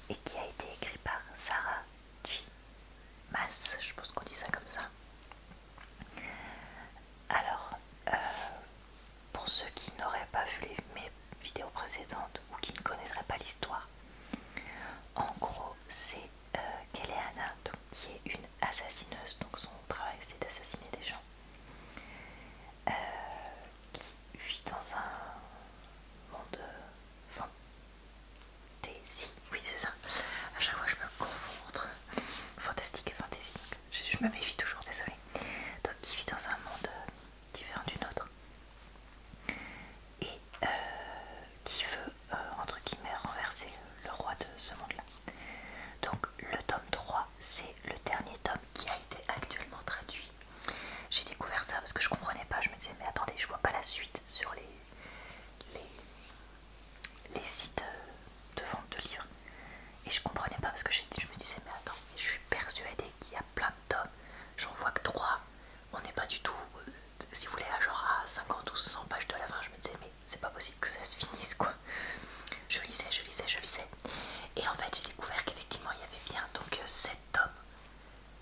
et qui a été écrit par Sarah J. Maas, je pense qu'on dit ça comme ça. Alors, pour ceux qui n'auraient pas vu mes vidéos précédentes ou qui ne connaîtraient pas l'histoire, en gros, c'est Keleana, qui est une assassineuse, donc son travail c'est d'assassiner des gens, qui vit dans un monde fantasy, oui c'est ça, à chaque fois je me confonds entre fantastique et fantasy, je me méfie toujours, désolée, donc qui vit dans un monde différent du nôtre, et qui veut, entre guillemets, renverser le roi de ce monde-là. Donc le tome 3, c'est le dernier tome qui a été actuellement traduit. J'ai découvert ça parce que je comprenais pas, je me disais mais attendez, je vois pas la suite sur les sites de vente de livres. Et je comprenais pas parce que je me disais mais attends, je suis persuadée qu'il y a plein de tomes, j'en vois que 3, on n'est pas du tout, si vous voulez, à genre à 50 ou 100 pages de la fin, je me disais mais c'est pas possible que ça se finisse quoi. Je lisais. Et en fait j'ai découvert qu'effectivement il y avait bien donc 7 tomes.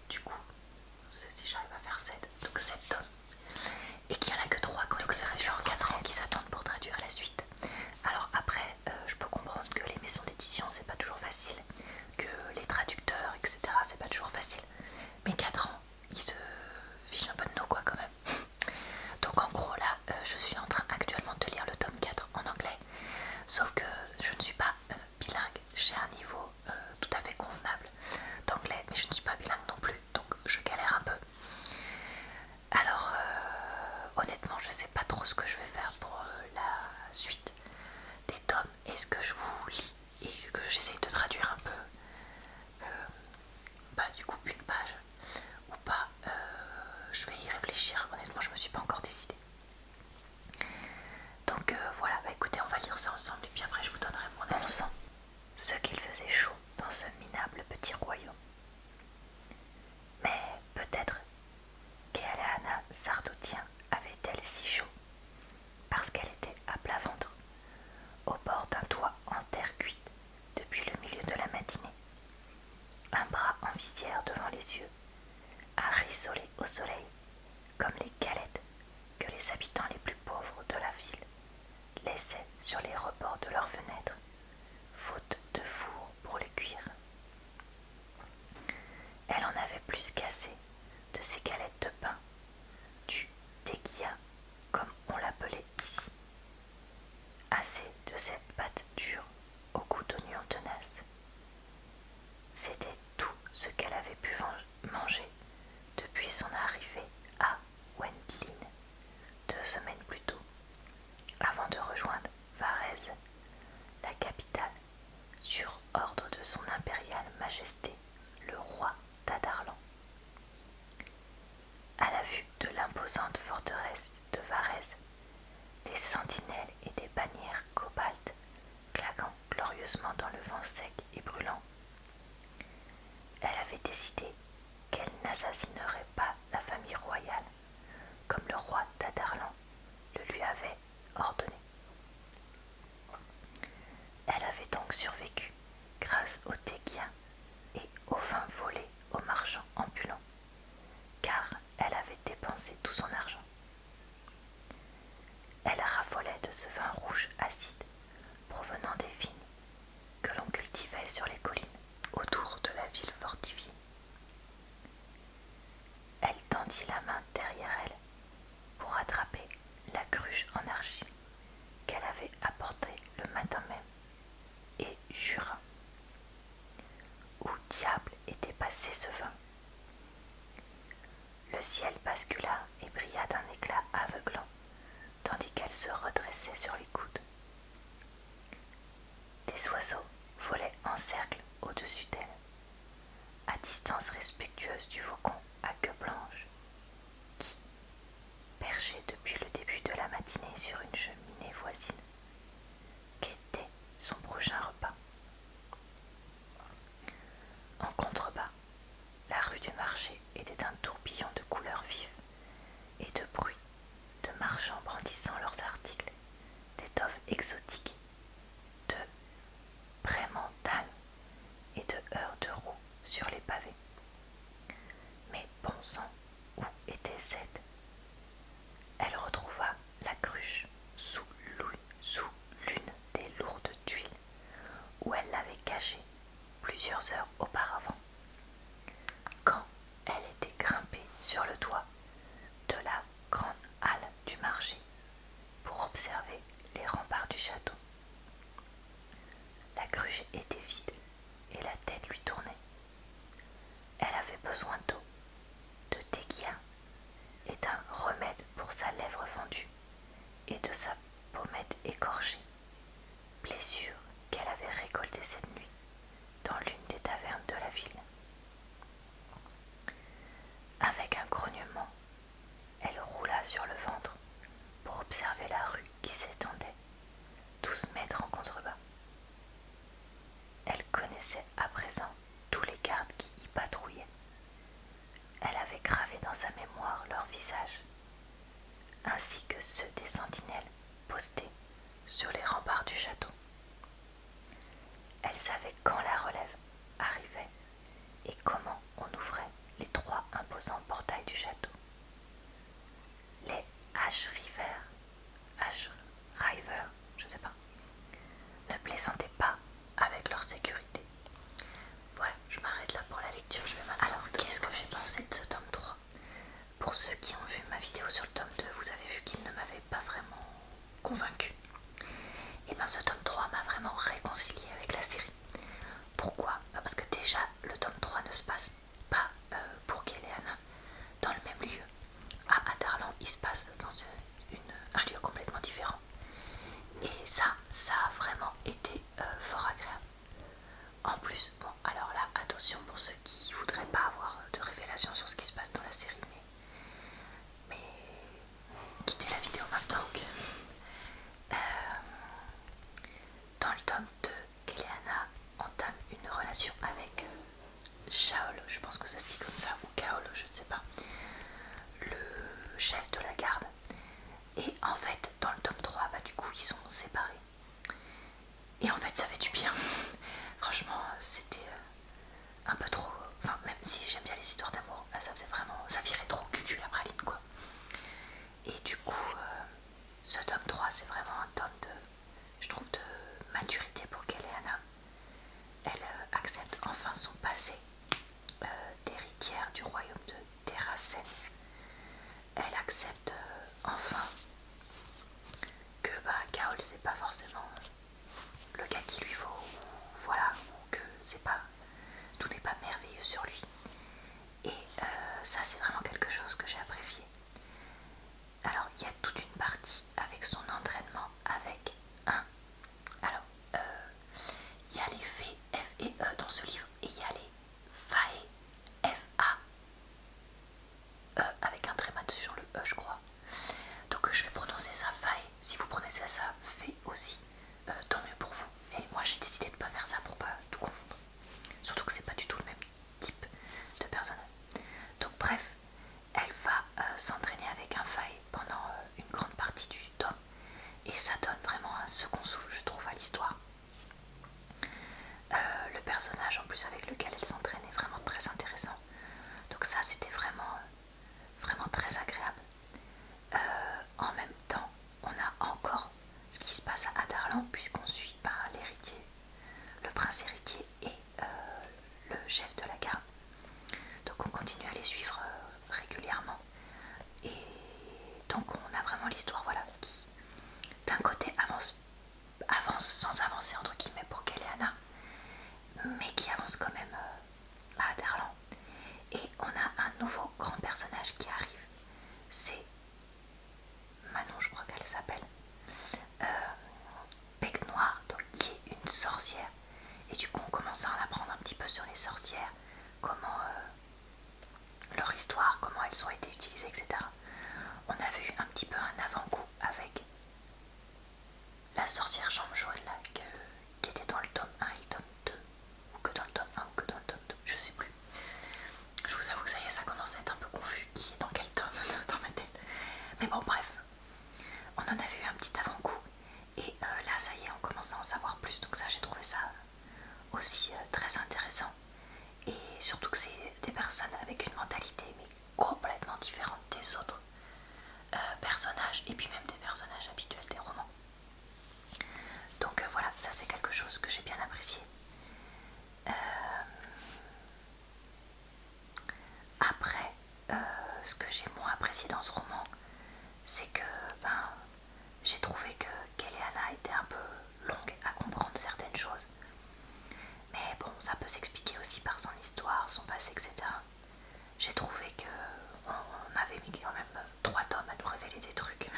Du coup, si j'arrive à faire 7, donc 7 tomes. Et qu'il n'y en a que 3, donc ça reste genre 4 ans qui s'attendent pour traduire la suite. Alors après, je peux comprendre que les maisons d'édition c'est pas toujours facile, que les traducteurs, etc. c'est pas toujours facile. Mais 4 ans, ils se fichent un peu de nous quoi quand même. Donc en gros là, je suis en train actuellement de lire le tome 4 en anglais. Sauf que je ne suis pas bilingue, j'ai un niveau tout à fait convenable d'anglais, mais je ne suis pas bilingue non plus, donc je galère un peu. Alors honnêtement je sais pas trop ce que je vais faire pour la suite des tomes. Est-ce que je vous lis et que j'essaye de traduire un peu du coup une page ou pas, je vais y réfléchir, honnêtement je me suis pas encore décidée. Donc voilà, écoutez, on va lire ça ensemble et puis après je vous donnerai mon avis. On sent ce qu'il faisait chaud dans ce minable petit royaume. Mais peut-être qu'Eleana Sardoutien avait-elle si chaud parce qu'elle était à plat ventre, au bord d'un toit en terre cuite depuis le milieu de la matinée, un bras en visière devant les yeux, à rissoler au soleil, comme les galettes que les habitants les plus pauvres de la ville laissaient sur les rebords de leurs fenêtres, faute de four pour les cuire. Elle en avait plus qu'assez de ces galettes de pain, du tequila, comme on l'appelait ici, assez de cette pâte dure au goût d'oignon tenace. C'était tout ce qu'elle avait pu manger depuis son arrivée à Wendlin 2 semaines plus tôt, avant de rejoindre Varèse, la capitale, sur ordre de son impériale majesté, le roi d'Adarlan. À la vue de l'imposante forteresse de Varèse, des sentinelles et des bannières cobalt claquant glorieusement dans le vent sec et brûlant, elle avait décidé qu'elle n'assassinerait pas la famille royale, comme le roi d'Adarlan le lui avait ordonné. Elle avait donc survécu grâce au tequila et au vin volé aux marchands ambulants, car elle avait dépensé tout son argent. Elle raffolait de ce vin rouge acide provenant des vignes que l'on cultivait sur les collines autour de la ville fortifiée. Elle tendit la main derrière elle pour attraper la cruche en argile qu'elle avait apportée le matin même et jura. Où diable était passé ce vin? Le ciel bascula et brilla d'un éclat aveuglant, tandis qu'elle se redressait sur les coudes. Des oiseaux volaient en cercle au-dessus d'elle, à distance respectueuse du faucon à queue blanche, qui, perché depuis le début de la matinée sur une cheminée voisine, guettait son prochain repas. En contrebas, la rue du marché était un tourbillon de couleurs vives et de bruits de marchands brandissant leurs articles, d'étoffes exotiques, de prémentales sur les pavés. Mais bon sang, où était Zed? Elle retrouva la cruche sous l'une des lourdes tuiles où elle l'avait cachée plusieurs heures auparavant, quand elle était grimpée sur le toit de la grande halle du marché pour observer les remparts du château. La cruche était vide et la tête lui tournait. Elle avait besoin d'eau, de tequila et d'un remède pour sa lèvre fendue et de sa pommette écorchée, blessure qu'elle avait récoltée cette nuit dans l'une des tavernes de la ville. Avec un grognement, elle roula sur le ventre pour observer la rue qui s'étendait, 12 mètres en contrebas. Elle connaissait à présent tous les gardes qui y patrouillaient. Elle avait gravé dans sa mémoire leurs visages, ainsi que ceux des sentinelles postés sur les remparts du château. Elle savait quand la relève arrivait et comment on ouvrait les 3 imposants portails du château. Les Ashriver, je sais pas, ne plaisantaient pas avec leur sécurité. Ouais, je m'arrête là pour la lecture. Alors, qu'est-ce que j'ai pensé de ce tome 3? Pour ceux qui ont vu ma vidéo sur le tome 2, vous avez vu qu'il ne m'avait pas vraiment convaincu. Et bien ce tome 3 m'a vraiment réconcilié avec la série. Pourquoi? Parce que déjà, le tome 3 ne se passe pas pour Keleana dans le même lieu. À Adarlan, il se passe dans un lieu complètement différent. Et ça a vraiment été fort agréable. En plus, bon, alors là, attention pour ceux qui voudraient pas avoir de révélations sur ce qui se passe dans la série, mais quittez la vidéo maintenant. Dans le tome 2, Keleana entame une relation avec Shaol, je pense que ça se dit comme ça, ou Kaol, je ne sais pas, le chef de la garde. Et en fait, dans le tome 3, du coup, ils sont séparés. Et en fait, ça fait du bien. Franchement, c'était un peu trop... Enfin, même si j'aime bien les histoires d'amour, là, ça faisait vraiment... Ça virait trop cul la praline, quoi. Et du coup, ce tome 3, c'est vraiment un tome de... Je trouve de maturité pour Keleana. Elle accepte enfin son passé d'héritière du royaume de Terracène. Elle accepte enfin que Kaol c'est pas forcément le gars qu'il lui faut, voilà, ou que c'est pas, tout n'est pas merveilleux sur lui. Et ça c'est vraiment quelque chose que j'ai apprécié. Alors il y a toute une partie avec son entraînement avec un... Alors il y a les fées F et E dans ce livre et il y a les Fae F-A avec un tréma sur le E je crois. Donc je vais prononcer ça Fae. Si vous prononcez ça Fée aussi, tant mieux pour vous. Et moi j'ai décidé de pas faire ça pour pas tout confondre. Surtout que c'est pas du tout le même type de personne. Donc bref, elle va s'entraîner avec un Fae pendant une grande partie du tome. Et ça donne vraiment un second souffle, je trouve, à l'histoire. Le personnage en plus avec lequel elle s'entraîne est vraiment très intéressant. Donc ça c'était vraiment, vraiment très agréable. En même temps, on a encore ce qui se passe à Adarlan puisqu'on suit l'héritier, le prince héritier et le chef de la garde. Donc on continue à les suivre régulièrement. Et donc on a vraiment l'histoire qui d'un côté avance sans avancer entre guillemets pour Keleana, mais qui avance quand même à Adarlan. Et on a un nouveau grand personnage qui arrive, c'est Manon, je crois qu'elle s'appelle, Bec Noir, donc qui est une sorcière. Et du coup on commence à en apprendre un petit peu sur les sorcières, comment leur histoire, comment elles ont été utilisées, etc. On avait eu un petit peu un avant-goût avec la sorcière jambe jaune là, qui était dans le tome 1 et le tome 2, ou que dans le tome 1 ou que dans le tome 2, je sais plus. Je vous avoue que ça y est, ça commence à être un peu confus qui est dans quel tome dans ma tête. Mais bon bref, on en avait eu un petit avant-goût et là ça y est, on commence à en savoir plus, donc ça j'ai trouvé ça aussi très intéressant. Et surtout que c'est des personnes avec une mentalité mais complètement différente des autres personnages, et puis même des personnages habituels des romans. Donc voilà, ça c'est quelque chose que j'ai bien apprécié. Euh, Après, ce que j'ai moins apprécié dans ce roman, c'est que j'ai trouvé que Keleana était un peu longue à comprendre certaines choses. Mais bon, ça peut s'expliquer aussi par son histoire, son passé, etc. J'ai trouvé que on avait mis quand même 3 tomes à nous révéler des trucs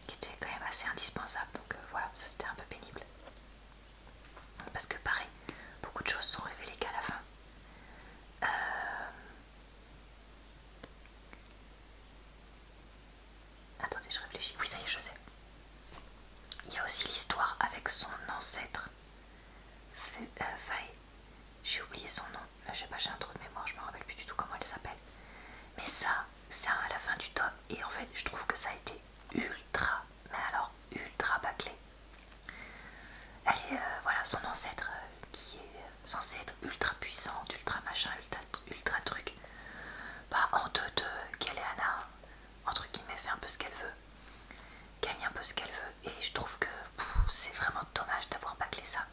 qui étaient quand même assez indispensables. Donc voilà, ça c'était un peu pénible. Parce que pareil, beaucoup de choses sont révélées qu'à la fin. Attendez, je réfléchis. Oui, ça y est, je sais. Il y a aussi l'histoire avec son ancêtre, Faye. J'ai oublié son nom. Je sais pas, j'ai un trou de mémoire, je me rappelle plus du tout comment elle s'appelle. Mais ça, c'est à la fin du tome. Et en fait, je trouve que ça a été ultra, mais alors ultra bâclé. Elle est, voilà, son ancêtre qui est censé être ultra puissante, ultra machin, ultra truc. Bah, en 2-2, Keleana, entre guillemets, fait un peu ce qu'elle veut, gagne un peu ce qu'elle veut, et je trouve que c'est vraiment dommage d'avoir bâclé ça,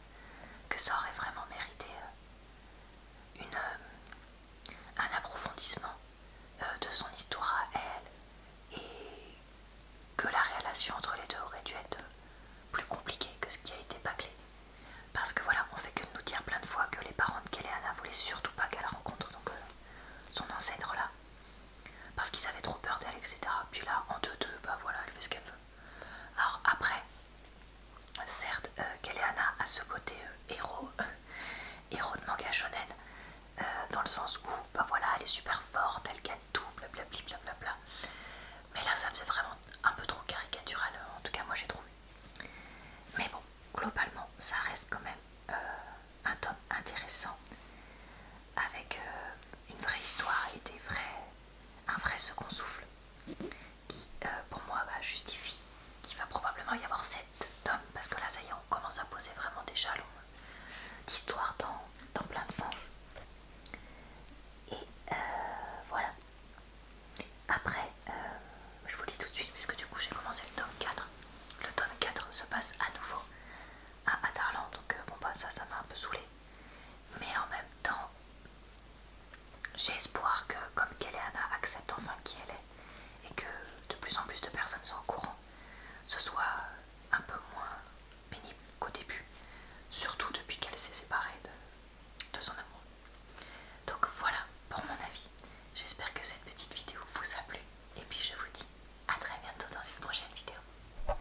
que ça aurait vraiment mérité un approfondissement de son histoire à elle, et que la relation entre les deux aurait dû être plus compliquée que ce qui a été bâclé. Parce que voilà, on fait que nous dire plein de fois que les parents de Keleana voulaient surtout pas qu'elle rencontre donc son ancêtre là, parce qu'ils avaient trop peur d'elle, etc. Puis là, en 2-2, bah voilà, elle fait ce qu'elle veut. Alors après, certes, Keleana a ce côté héros de manga shonen, dans le sens où, bah voilà, elle est super forte,